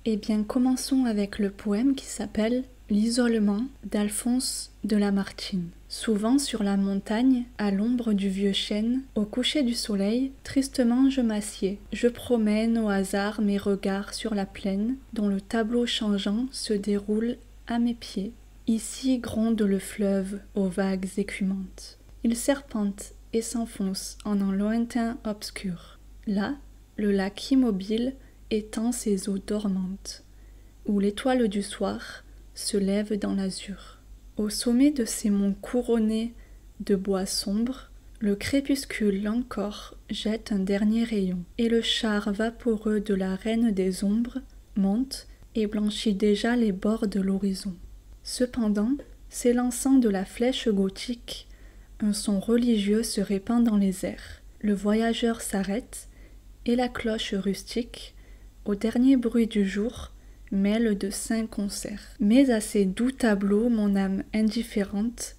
Eh bien, commençons avec le poème qui s'appelle L'isolement d'Alphonse de Lamartine. Souvent sur la montagne, à l'ombre du vieux chêne, au coucher du soleil, tristement je m'assieds. Je promène au hasard mes regards sur la plaine, dont le tableau changeant se déroule à mes pieds. Ici gronde le fleuve aux vagues écumantes. Il serpente et s'enfonce en un lointain obscur. Là, le lac immobile étend ses eaux dormantes, où l'étoile du soir se lève dans l'azur. Au sommet de ces monts couronnés de bois sombres, le crépuscule encore jette un dernier rayon, et le char vaporeux de la reine des ombres monte et blanchit déjà les bords de l'horizon. Cependant, s'élançant de la flèche gothique, un son religieux se répand dans les airs. Le voyageur s'arrête, et la cloche rustique, au dernier bruit du jour, mêle de saints concerts. Mais à ces doux tableaux, mon âme indifférente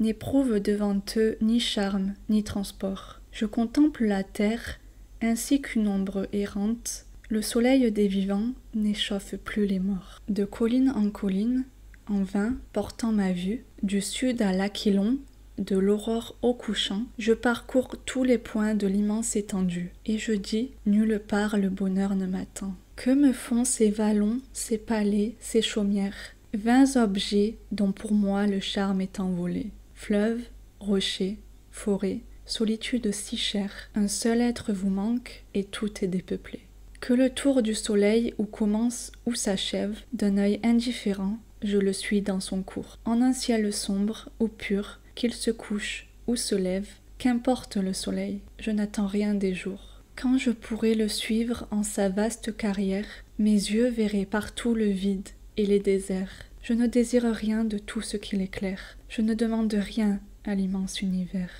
n'éprouve devant eux ni charme ni transport. Je contemple la terre ainsi qu'une ombre errante. Le soleil des vivants n'échauffe plus les morts. De colline en colline, en vain portant ma vue, du sud à l'Aquilon, de l'aurore au couchant, je parcours tous les points de l'immense étendue, et je dis, nulle part le bonheur ne m'attend. Que me font ces vallons, ces palais, ces chaumières, vains objets dont pour moi le charme est envolé. Fleuves, rochers, forêts, solitude si chère, un seul être vous manque et tout est dépeuplé. Que le tour du soleil où commence ou s'achève, d'un œil indifférent, je le suis dans son cours. En un ciel sombre ou pur, qu'il se couche ou se lève, qu'importe le soleil, je n'attends rien des jours. Quand je pourrai le suivre en sa vaste carrière, mes yeux verraient partout le vide et les déserts. Je ne désire rien de tout ce qui l'éclaire. Je ne demande rien à l'immense univers.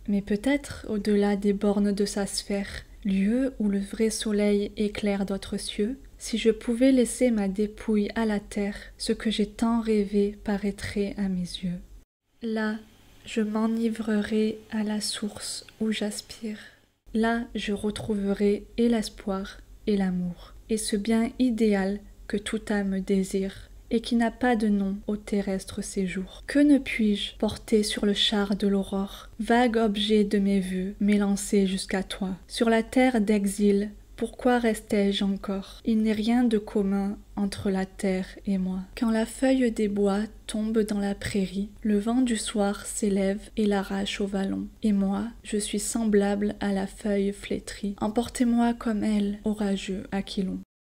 Mais peut-être, au-delà des bornes de sa sphère, lieu où le vrai soleil éclaire d'autres cieux, si je pouvais laisser ma dépouille à la terre, ce que j'ai tant rêvé paraîtrait à mes yeux. Là, je m'enivrerai à la source où j'aspire. Là, je retrouverai et l'espoir et l'amour, et ce bien idéal que toute âme désire, et qui n'a pas de nom au terrestre séjour. Que ne puis-je porter sur le char de l'aurore, vague objet de mes vœux, m'élancer jusqu'à toi. Sur la terre d'exil, pourquoi restais-je encore? Il n'est rien de commun entre la terre et moi. Quand la feuille des bois tombe dans la prairie, le vent du soir s'élève et l'arrache au vallon. Et moi, je suis semblable à la feuille flétrie. Emportez-moi comme elle, orageux Aquilon.